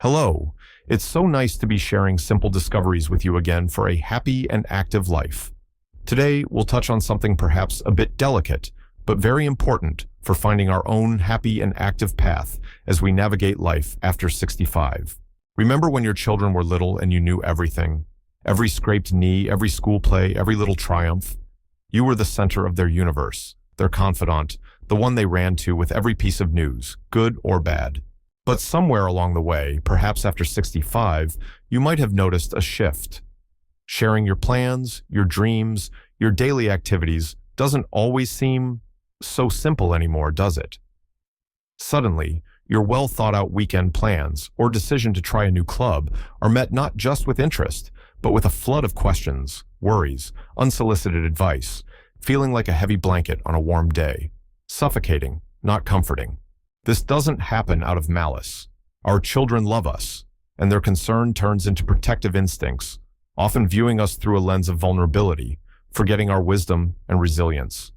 Hello. It's so nice to be sharing simple discoveries with you again for a happy and active life. Today, we'll touch on something perhaps a bit delicate, but very important for finding our own happy and active path as we navigate life after 65. Remember when your children were little and you knew everything? Every scraped knee, every school play, every little triumph? You were the center of their universe, their confidant, the one they ran to with every piece of news, good or bad. But somewhere along the way, perhaps after 65, you might have noticed a shift. Sharing your plans, your dreams, your daily activities doesn't always seem so simple anymore, does it? Suddenly, your well-thought-out weekend plans or decision to try a new club are met not just with interest, but with a flood of questions, worries, unsolicited advice, feeling like a heavy blanket on a warm day. Suffocating, not comforting. This doesn't happen out of malice. Our children love us, and their concern turns into protective instincts, often viewing us through a lens of vulnerability, forgetting our wisdom and resilience.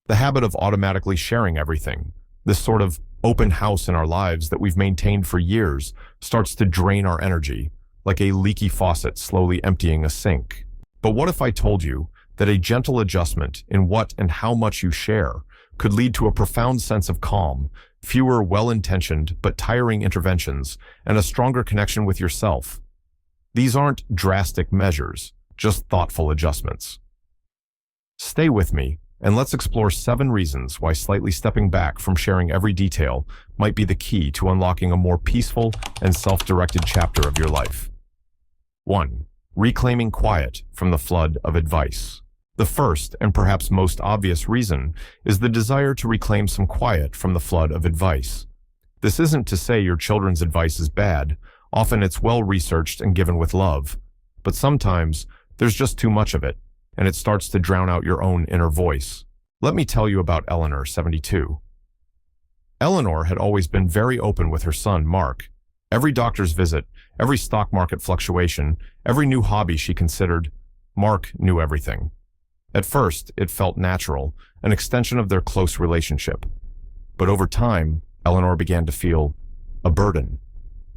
The habit of automatically sharing everything, this sort of open house in our lives that we've maintained for years, starts to drain our energy, like a leaky faucet slowly emptying a sink. But what if I told you that a gentle adjustment in what and how much you share could lead to a profound sense of calm, fewer well-intentioned but tiring interventions, and a stronger connection with yourself? These aren't drastic measures, just thoughtful adjustments. Stay with me, and let's explore 7 reasons why slightly stepping back from sharing every detail might be the key to unlocking a more peaceful and self-directed chapter of your life. 1. Reclaiming quiet from the flood of advice. The first, and perhaps most obvious reason, is the desire to reclaim some quiet from the flood of advice. This isn't to say your children's advice is bad. Often it's well-researched and given with love. But sometimes there's just too much of it, and it starts to drown out your own inner voice. Let me tell you about Eleanor, 72. Eleanor had always been very open with her son, Mark. Every doctor's visit, every stock market fluctuation, every new hobby she considered, Mark knew everything. At first, it felt natural, an extension of their close relationship. But over time, Eleanor began to feel a burden.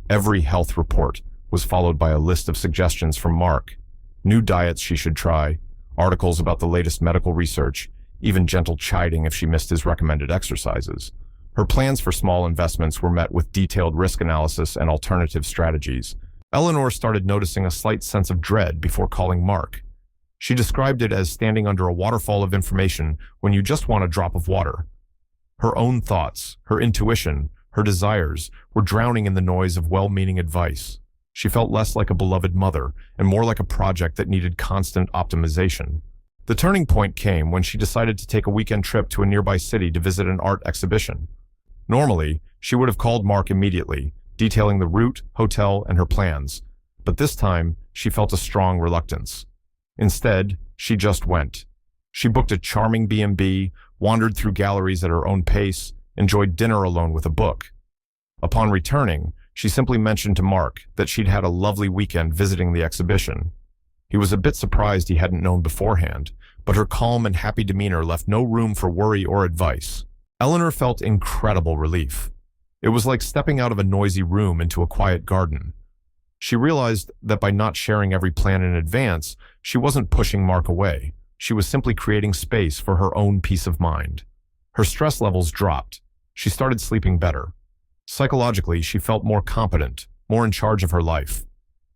Every health report was followed by a list of suggestions from Mark, new diets she should try, articles about the latest medical research, even gentle chiding if she missed his recommended exercises. Her plans for small investments were met with detailed risk analysis and alternative strategies. Eleanor started noticing a slight sense of dread before calling Mark. She described it as standing under a waterfall of information when you just want a drop of water. Her own thoughts, her intuition, her desires were drowning in the noise of well-meaning advice. She felt less like a beloved mother and more like a project that needed constant optimization. The turning point came when she decided to take a weekend trip to a nearby city to visit an art exhibition. Normally, she would have called Mark immediately, detailing the route, hotel, and her plans. But this time, she felt a strong reluctance. Instead, she just went. She booked a charming B&B, wandered through galleries at her own pace, enjoyed dinner alone with a book. Upon returning, she simply mentioned to Mark that she'd had a lovely weekend visiting the exhibition. He was a bit surprised he hadn't known beforehand, but her calm and happy demeanor left no room for worry or advice. Eleanor felt incredible relief. It was like stepping out of a noisy room into a quiet garden. She realized that by not sharing every plan in advance, she wasn't pushing Mark away. She was simply creating space for her own peace of mind. Her stress levels dropped. She started sleeping better. Psychologically, she felt more competent, more in charge of her life.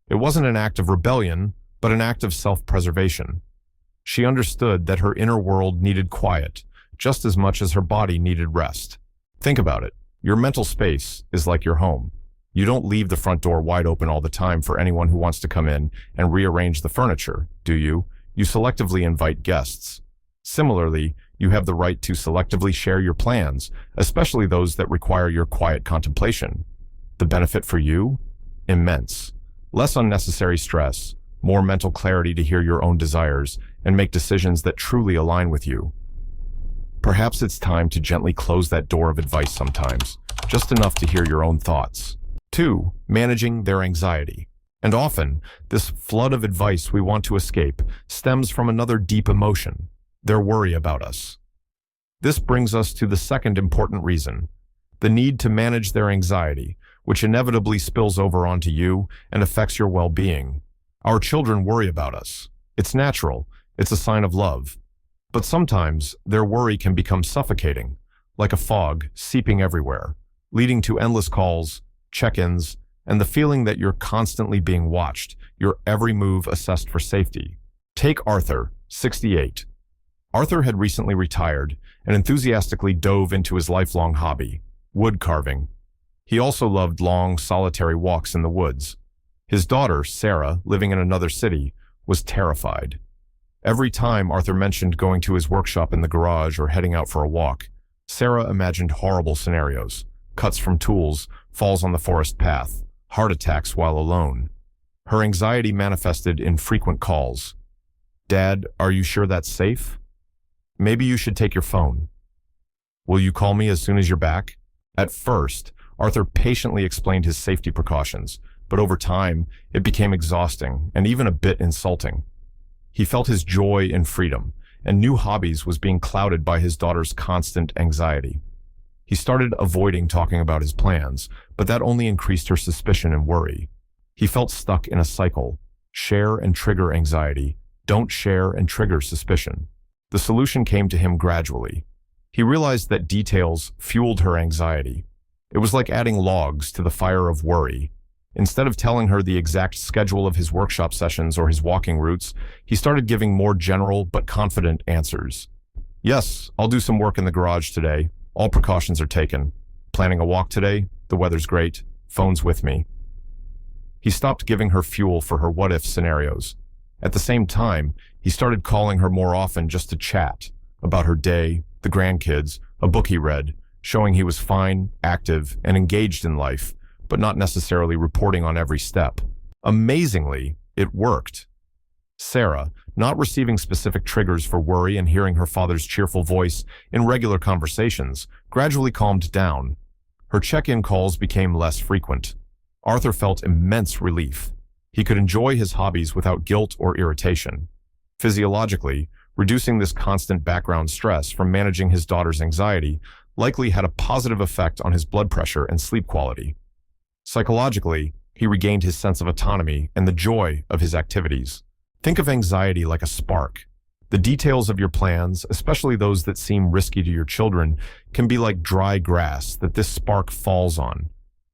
It wasn't an act of rebellion, but an act of self-preservation. She understood that her inner world needed quiet, just as much as her body needed rest. Think about it. Your mental space is like your home. You don't leave the front door wide open all the time for anyone who wants to come in and rearrange the furniture, do you? You selectively invite guests. Similarly, you have the right to selectively share your plans, especially those that require your quiet contemplation. The benefit for you? Immense. Less unnecessary stress, more mental clarity to hear your own desires and make decisions that truly align with you. Perhaps it's time to gently close that door of advice sometimes, just enough to hear your own thoughts. 2. Managing their anxiety. And often, this flood of advice we want to escape stems from another deep emotion, their worry about us. This brings us to the second important reason, the need to manage their anxiety, which inevitably spills over onto you and affects your well-being. Our children worry about us. It's natural. It's a sign of love. But sometimes their worry can become suffocating, like a fog seeping everywhere, leading to endless calls, check-ins, and the feeling that you're constantly being watched, your every move assessed for safety. Take Arthur, 68. Arthur had recently retired and enthusiastically dove into his lifelong hobby, wood carving. He also loved long, solitary walks in the woods. His daughter, Sarah, living in another city, was terrified. Every time Arthur mentioned going to his workshop in the garage or heading out for a walk, Sarah imagined horrible scenarios: cuts from tools, falls on the forest path, heart attacks while alone. Her anxiety manifested in frequent calls. "Dad, are you sure that's safe? Maybe you should take your phone. Will you call me as soon as you're back?" At first, Arthur patiently explained his safety precautions, but over time, it became exhausting and even a bit insulting. He felt his joy in freedom, and new hobbies was being clouded by his daughter's constant anxiety. He started avoiding talking about his plans, but that only increased her suspicion and worry. He felt stuck in a cycle: share and trigger anxiety, don't share and trigger suspicion. The solution came to him gradually. He realized that details fueled her anxiety. It was like adding logs to the fire of worry. Instead of telling her the exact schedule of his workshop sessions or his walking routes, he started giving more general but confident answers. "Yes, I'll do some work in the garage today. All precautions are taken. Planning a walk today? The weather's great. Phone's with me." He stopped giving her fuel for her what-if scenarios. At the same time, he started calling her more often just to chat about her day, the grandkids, a book he read, showing he was fine, active, and engaged in life, but not necessarily reporting on every step. Amazingly, it worked. Sarah, not receiving specific triggers for worry and hearing her father's cheerful voice in regular conversations, gradually calmed down. Her check-in calls became less frequent. Arthur felt immense relief. He could enjoy his hobbies without guilt or irritation. Physiologically, reducing this constant background stress from managing his daughter's anxiety likely had a positive effect on his blood pressure and sleep quality. Psychologically, he regained his sense of autonomy and the joy of his activities. Think of anxiety like a spark. The details of your plans, especially those that seem risky to your children, can be like dry grass that this spark falls on.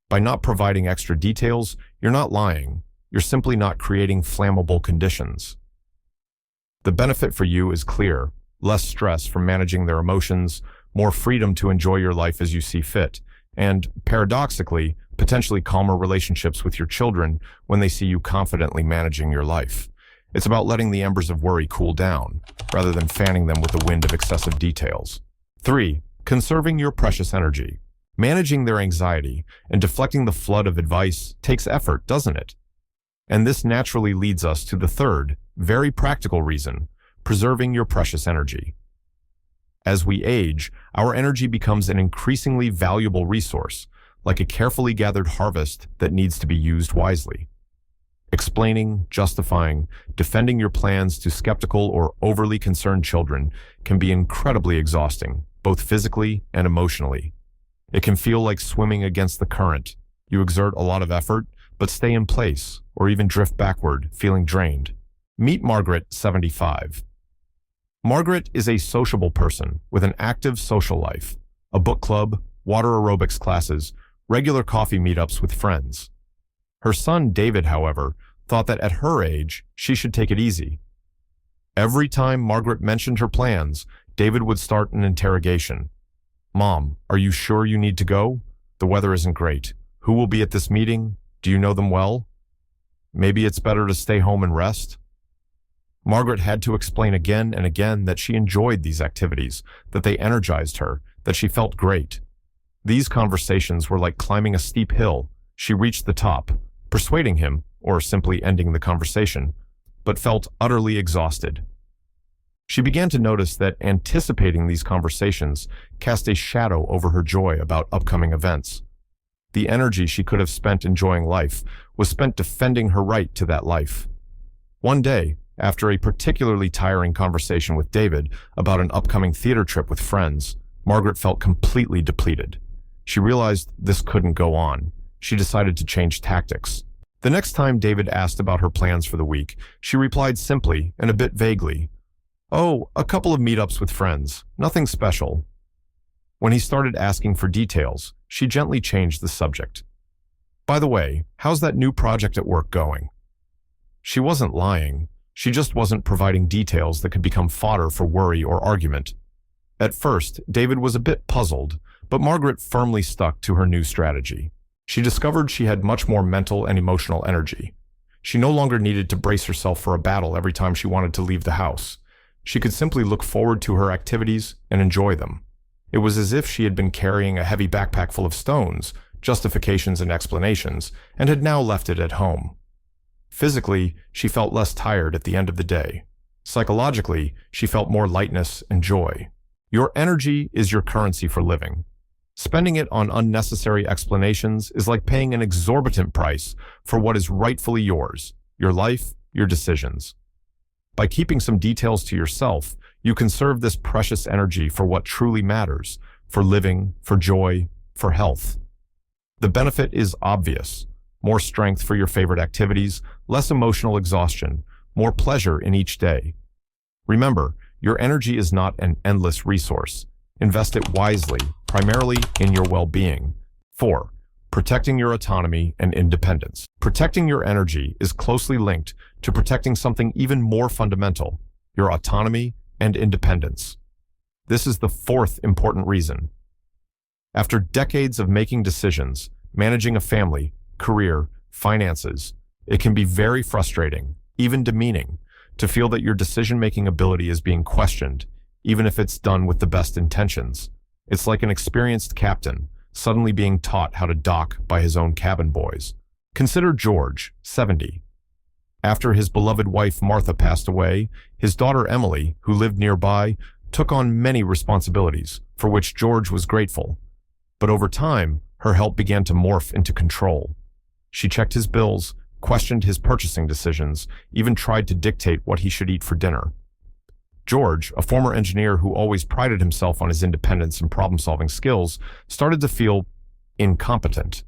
By not providing extra details, you're not lying. You're simply not creating flammable conditions. The benefit for you is clear: less stress from managing their emotions, more freedom to enjoy your life as you see fit, and, paradoxically, potentially calmer relationships with your children when they see you confidently managing your life. It's about letting the embers of worry cool down, rather than fanning them with the wind of excessive details. 3. Conserving your precious energy. Managing their anxiety and deflecting the flood of advice takes effort, doesn't it? And this naturally leads us to the third, very practical reason: preserving your precious energy. As we age, our energy becomes an increasingly valuable resource, like a carefully gathered harvest that needs to be used wisely. Explaining, justifying, defending your plans to skeptical or overly concerned children can be incredibly exhausting, both physically and emotionally. It can feel like swimming against the current. You exert a lot of effort, but stay in place, or even drift backward, feeling drained. Meet Margaret, 75. Margaret is a sociable person with an active social life, a book club, water aerobics classes, regular coffee meetups with friends. Her son, David, however, thought that at her age, she should take it easy. Every time Margaret mentioned her plans, David would start an interrogation. "Mom, are you sure you need to go? The weather isn't great. Who will be at this meeting? Do you know them well? Maybe it's better to stay home and rest." Margaret had to explain again and again that she enjoyed these activities, that they energized her, that she felt great. These conversations were like climbing a steep hill. She reached the top, persuading him, or simply ending the conversation, but felt utterly exhausted. She began to notice that anticipating these conversations cast a shadow over her joy about upcoming events. The energy she could have spent enjoying life was spent defending her right to that life. One day, after a particularly tiring conversation with David about an upcoming theater trip with friends, Margaret felt completely depleted. She realized this couldn't go on. she decided to change tactics. The next time David asked about her plans for the week, she replied simply and a bit vaguely, "Oh, a couple of meetups with friends. Nothing special." When he started asking for details, she gently changed the subject. "By the way, how's that new project at work going?" She wasn't lying. She just wasn't providing details that could become fodder for worry or argument. At first, David was a bit puzzled, but Margaret firmly stuck to her new strategy. She discovered she had much more mental and emotional energy. She no longer needed to brace herself for a battle every time she wanted to leave the house. She could simply look forward to her activities and enjoy them. It was as if she had been carrying a heavy backpack full of stones, justifications and explanations, and had now left it at home. Physically, she felt less tired at the end of the day. Psychologically, she felt more lightness and joy. Your energy is your currency for living. Spending it on unnecessary explanations is like paying an exorbitant price for what is rightfully yours, your life, your decisions. By keeping some details to yourself, you conserve this precious energy for what truly matters, for living, for joy, for health. The benefit is obvious. More strength for your favorite activities, less emotional exhaustion, more pleasure in each day. Remember, your energy is not an endless resource. Invest it wisely, primarily in your well-being. 4. Protecting your autonomy and independence. Protecting your energy is closely linked to protecting something even more fundamental, your autonomy and independence. This is the fourth important reason. After decades of making decisions, managing a family, career, finances, it can be very frustrating, even demeaning, to feel that your decision-making ability is being questioned, even if it's done with the best intentions. It's like an experienced captain suddenly being taught how to dock by his own cabin boys. Consider George, 70. After his beloved wife Martha passed away, his daughter Emily, who lived nearby, took on many responsibilities, for which George was grateful. But over time, her help began to morph into control. She checked his bills, questioned his purchasing decisions, even tried to dictate what he should eat for dinner. George, a former engineer who always prided himself on his independence and problem-solving skills, started to feel incompetent.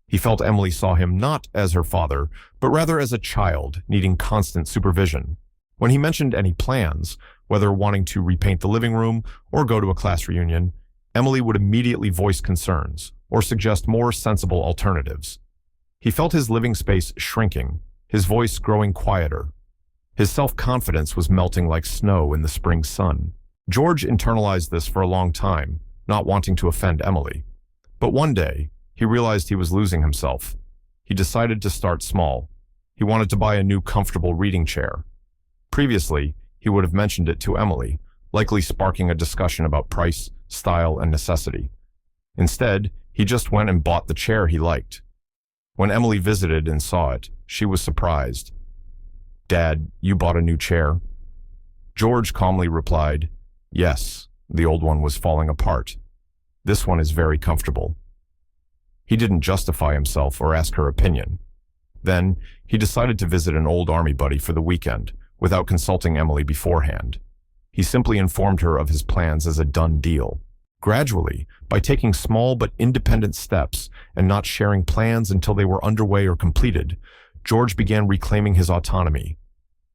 He felt Emily saw him not as her father, but rather as a child needing constant supervision. When he mentioned any plans, whether wanting to repaint the living room or go to a class reunion, Emily would immediately voice concerns or suggest more sensible alternatives. He felt his living space shrinking, his voice growing quieter. His self-confidence was melting like snow in the spring sun. George internalized this for a long time, not wanting to offend Emily. But one day, he realized he was losing himself. He decided to start small. He wanted to buy a new comfortable reading chair. Previously, he would have mentioned it to Emily, likely sparking a discussion about price, style, and necessity. Instead, he just went and bought the chair he liked. When Emily visited and saw it, she was surprised. "Dad, you bought a new chair?" George calmly replied, "Yes, the old one was falling apart. This one is very comfortable." He didn't justify himself or ask her opinion. Then, he decided to visit an old army buddy for the weekend, without consulting Emily beforehand. He simply informed her of his plans as a done deal. Gradually, by taking small but independent steps and not sharing plans until they were underway or completed, George began reclaiming his autonomy.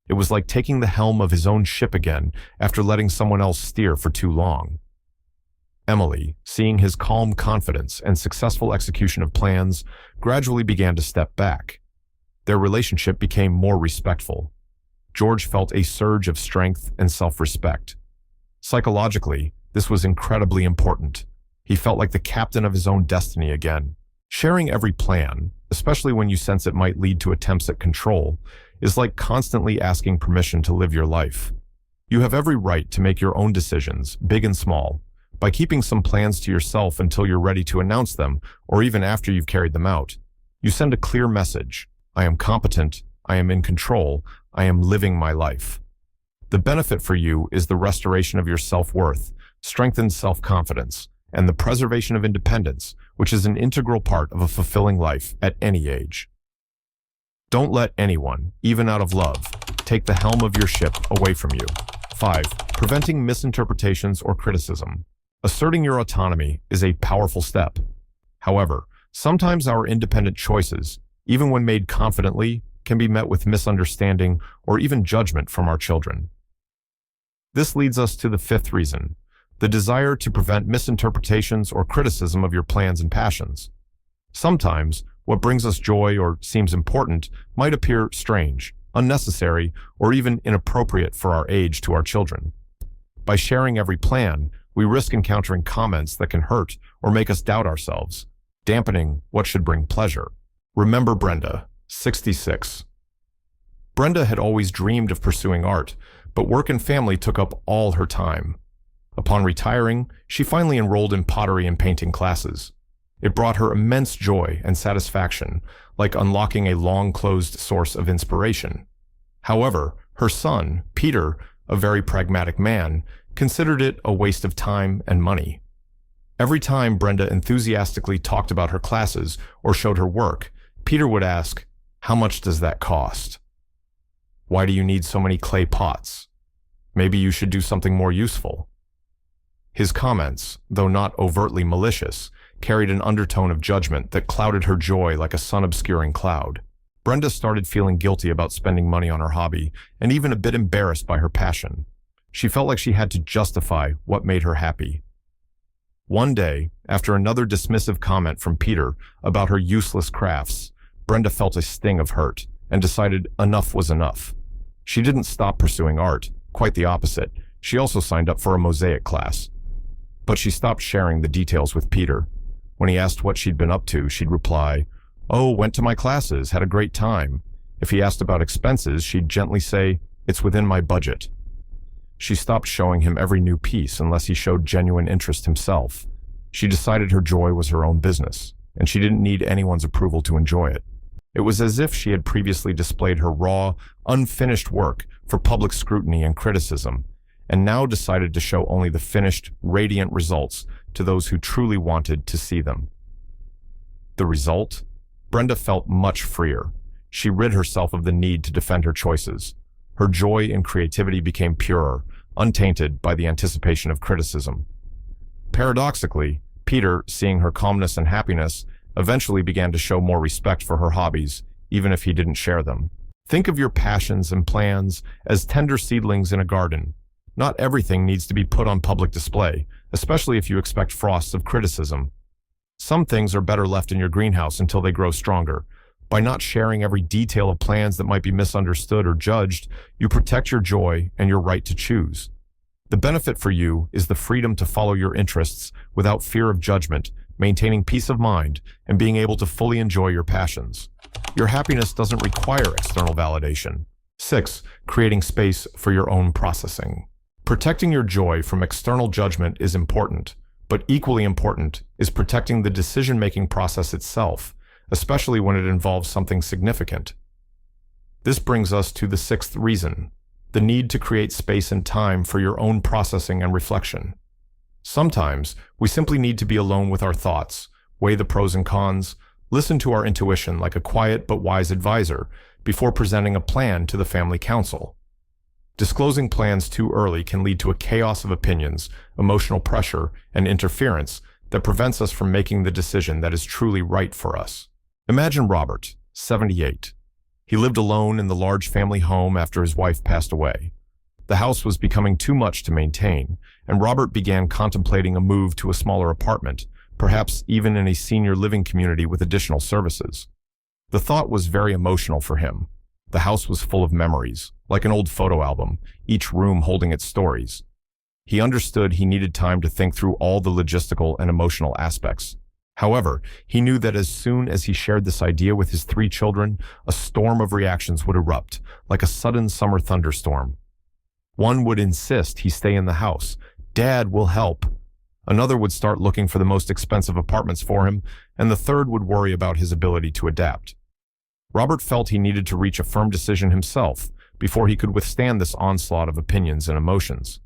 It was like taking the helm of his own ship again after letting someone else steer for too long. Emily, seeing his calm confidence and successful execution of plans, gradually began to step back. Their relationship became more respectful. George felt a surge of strength and self-respect. Psychologically, this was incredibly important. He felt like the captain of his own destiny again. Sharing every plan, especially when you sense it might lead to attempts at control, is like constantly asking permission to live your life. You have every right to make your own decisions, big and small. By keeping some plans to yourself until you're ready to announce them, or even after you've carried them out, you send a clear message. I am competent, I am in control, I am living my life. The benefit for you is the restoration of your self-worth, strengthened self-confidence, and the preservation of independence, which is an integral part of a fulfilling life at any age. Don't let anyone, even out of love, take the helm of your ship away from you. 5. Preventing misinterpretations or criticism. Asserting your autonomy is a powerful step. However, Sometimes our independent choices, even when made confidently, can be met with misunderstanding or even judgment from our children. This leads us to the fifth reason, the desire to prevent misinterpretations or criticism of your plans and passions. Sometimes, what brings us joy or seems important might appear strange, unnecessary, or even inappropriate for our age to our children. By sharing every plan, we risk encountering comments that can hurt or make us doubt ourselves, dampening what should bring pleasure. Remember Brenda, 66. Brenda had always dreamed of pursuing art, but work and family took up all her time. Upon retiring, she finally enrolled in pottery and painting classes. It brought her immense joy and satisfaction, like unlocking a long-closed source of inspiration. However, her son, Peter, a very pragmatic man, considered it a waste of time and money. Every time Brenda enthusiastically talked about her classes or showed her work, Peter would ask, "How much does that cost? Why do you need so many clay pots? Maybe you should do something more useful." His comments, though not overtly malicious, carried an undertone of judgment that clouded her joy like a sun-obscuring cloud. Brenda started feeling guilty about spending money on her hobby and even a bit embarrassed by her passion. She felt like she had to justify what made her happy. One day, after another dismissive comment from Peter about her useless crafts, Brenda felt a sting of hurt and decided enough was enough. She didn't stop pursuing art, quite the opposite. She also signed up for a mosaic class. But she stopped sharing the details with Peter. When he asked what she'd been up to, she'd reply, "Oh, went to my classes, had a great time." If he asked about expenses, she'd gently say, "It's within my budget." She stopped showing him every new piece unless he showed genuine interest himself. She decided her joy was her own business, and she didn't need anyone's approval to enjoy it. It was as if she had previously displayed her raw, unfinished work for public scrutiny and criticism, and now decided to show only the finished, radiant results to those who truly wanted to see them. The result? Brenda felt much freer. She rid herself of the need to defend her choices. Her joy and creativity became purer, untainted by the anticipation of criticism. Paradoxically, Peter, seeing her calmness and happiness, eventually began to show more respect for her hobbies, even if he didn't share them. Think of your passions and plans as tender seedlings in a garden. Not everything needs to be put on public display, especially if you expect frosts of criticism. Some things are better left in your greenhouse until they grow stronger. By not sharing every detail of plans that might be misunderstood or judged, you protect your joy and your right to choose. The benefit for you is the freedom to follow your interests without fear of judgment, maintaining peace of mind, and being able to fully enjoy your passions. Your happiness doesn't require external validation. 6. Creating space for your own processing. Protecting your joy from external judgment is important, but equally important is protecting the decision-making process itself, especially when it involves something significant. This brings us to the sixth reason, the need to create space and time for your own processing and reflection. Sometimes, we simply need to be alone with our thoughts, weigh the pros and cons, listen to our intuition like a quiet but wise advisor before presenting a plan to the family council. Disclosing plans too early can lead to a chaos of opinions, emotional pressure, and interference that prevents us from making the decision that is truly right for us. Imagine Robert, 78. He lived alone in the large family home after his wife passed away. The house was becoming too much to maintain, and Robert began contemplating a move to a smaller apartment, perhaps even in a senior living community with additional services. The thought was very emotional for him. The house was full of memories, like an old photo album, each room holding its stories. He understood he needed time to think through all the logistical and emotional aspects. However, he knew that as soon as he shared this idea with his 3 children, a storm of reactions would erupt, like a sudden summer thunderstorm. One would insist he stay in the house. "Dad will help." Another would start looking for the most expensive apartments for him, and the third would worry about his ability to adapt. Robert felt he needed to reach a firm decision himself before he could withstand this onslaught of opinions and emotions.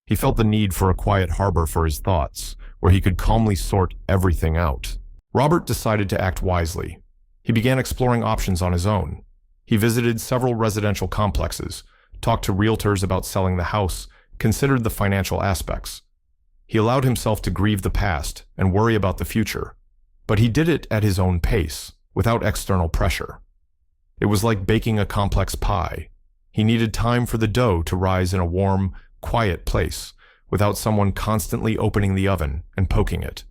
He felt the need for a quiet harbor for his thoughts, where he could calmly sort everything out. Robert decided to act wisely. He began exploring options on his own. He visited several residential complexes, talked to realtors about selling the house, considered the financial aspects. He allowed himself to grieve the past and worry about the future. But he did it at his own pace, without external pressure. It was like baking a complex pie. He needed time for the dough to rise in a warm, quiet place, without someone constantly opening the oven and poking it.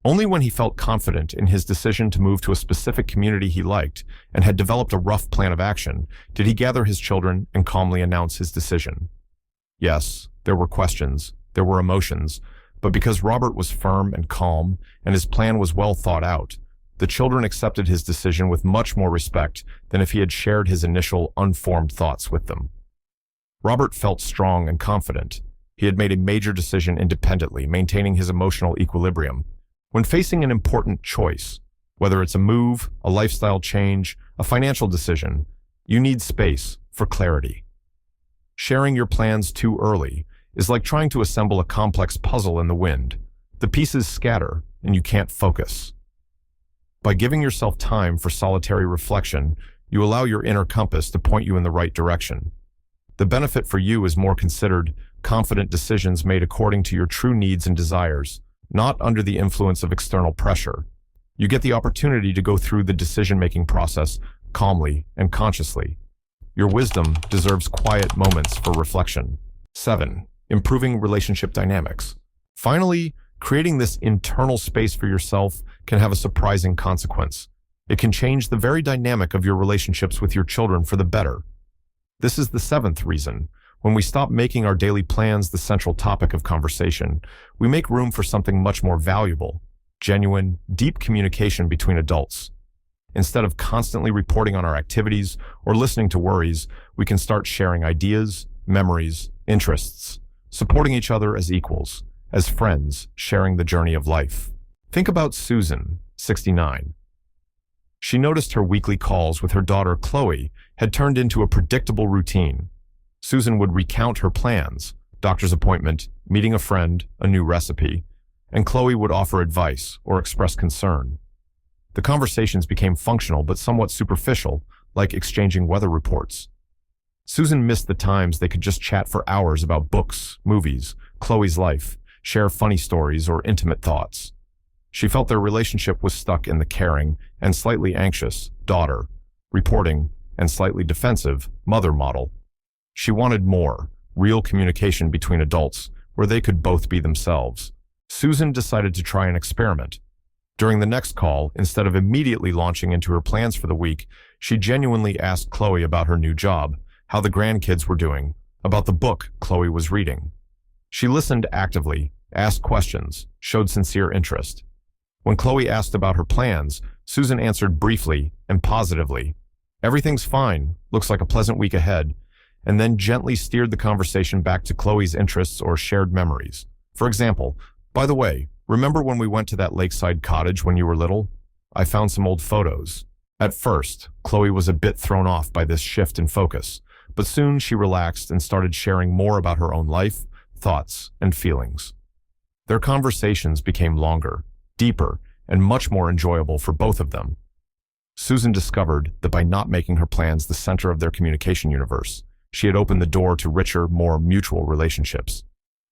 Only when he felt confident in his decision to move to a specific community he liked and had developed a rough plan of action did he gather his children and calmly announce his decision. Yes, there were questions, there were emotions, but because Robert was firm and calm and his plan was well thought out, the children accepted his decision with much more respect than if he had shared his initial unformed thoughts with them. Robert felt strong and confident. He had made a major decision independently, maintaining his emotional equilibrium. When facing an important choice, whether it's a move, a lifestyle change, a financial decision, you need space for clarity. Sharing your plans too early is like trying to assemble a complex puzzle in the wind. The pieces scatter and you can't focus. By giving yourself time for solitary reflection, you allow your inner compass to point you in the right direction. The benefit for you is more considered, confident decisions made according to your true needs and desires, not under the influence of external pressure. You get the opportunity to go through the decision-making process calmly and consciously. Your wisdom deserves quiet moments for reflection. 7. Improving relationship dynamics. Finally, creating this internal space for yourself can have a surprising consequence. It can change the very dynamic of your relationships with your children for the better. This is the 7th reason. When we stop making our daily plans the central topic of conversation, we make room for something much more valuable: genuine, deep communication between adults. Instead of constantly reporting on our activities or listening to worries, we can start sharing ideas, memories, interests, supporting each other as equals, as friends sharing the journey of life. Think about Susan, 69. She noticed her weekly calls with her daughter Chloe had turned into a predictable routine. Susan would recount her plans: doctor's appointment, meeting a friend, a new recipe, and Chloe would offer advice or express concern. The conversations became functional but somewhat superficial, like exchanging weather reports. Susan missed the times they could just chat for hours about books, movies, Chloe's life, share funny stories or intimate thoughts. She felt their relationship was stuck in the caring and slightly anxious daughter, reporting, and slightly defensive mother model. She wanted more, real communication between adults, where they could both be themselves. Susan decided to try an experiment. During the next call, instead of immediately launching into her plans for the week, she genuinely asked Chloe about her new job, how the grandkids were doing, about the book Chloe was reading. She listened actively, asked questions, showed sincere interest. When Chloe asked about her plans, Susan answered briefly and positively. "Everything's fine, looks like a pleasant week ahead," and then gently steered the conversation back to Chloe's interests or shared memories. For example, "By the way, remember when we went to that lakeside cottage when you were little? I found some old photos." At first, Chloe was a bit thrown off by this shift in focus, but soon she relaxed and started sharing more about her own life, thoughts, and feelings. Their conversations became longer, deeper, and much more enjoyable for both of them. Susan discovered that by not making her plans the center of their communication universe, she had opened the door to richer, more mutual relationships.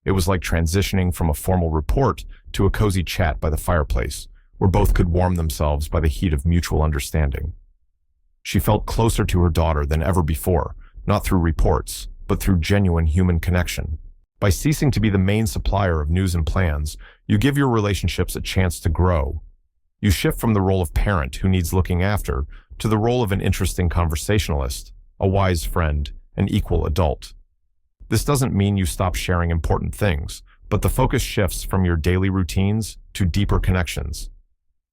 It was like transitioning from a formal report to a cozy chat by the fireplace, where both could warm themselves by the heat of mutual understanding. She felt closer to her daughter than ever before, not through reports, but through genuine human connection. By ceasing to be the main supplier of news and plans, you give your relationships a chance to grow. You shift from the role of parent who needs looking after to the role of an interesting conversationalist, a wise friend, an equal adult. This doesn't mean you stop sharing important things, but the focus shifts from your daily routines to deeper connections.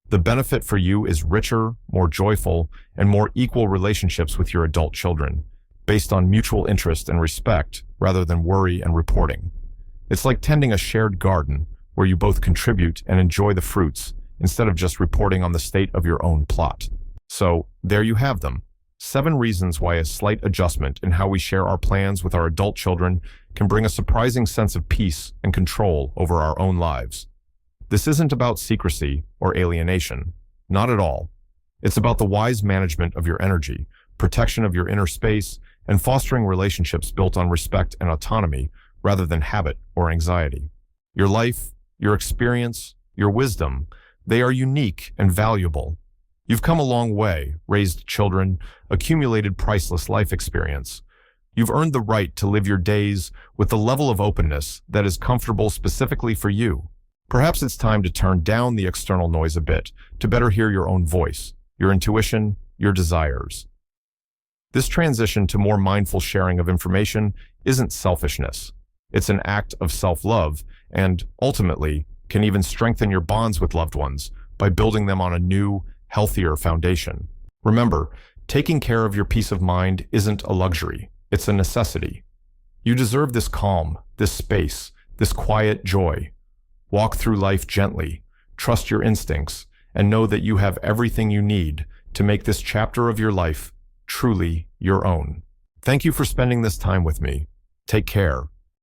The benefit for you is richer, more joyful, and more equal relationships with your adult children, based on mutual interest and respect rather than worry and reporting. It's like tending a shared garden where you both contribute and enjoy the fruits instead of just reporting on the state of your own plot. So, there you have them. 7 reasons why a slight adjustment in how we share our plans with our adult children can bring a surprising sense of peace and control over our own lives. This isn't about secrecy or alienation. Not at all. It's about the wise management of your energy, protection of your inner space, and fostering relationships built on respect and autonomy rather than habit or anxiety. Your life, your experience, your wisdom, They are unique and valuable. You've come a long way, raised children, accumulated priceless life experience. You've earned the right to live your days with the level of openness that is comfortable specifically for you. Perhaps it's time to turn down the external noise a bit to better hear your own voice, your intuition, your desires. This transition to more mindful sharing of information isn't selfishness. It's an act of self-love and, ultimately, can even strengthen your bonds with loved ones by building them on a new, healthier foundation. Remember, taking care of your peace of mind isn't a luxury. It's a necessity. You deserve this calm, this space, this quiet joy. Walk through life gently, trust your instincts, and know that you have everything you need to make this chapter of your life truly your own. Thank you for spending this time with me. Take care,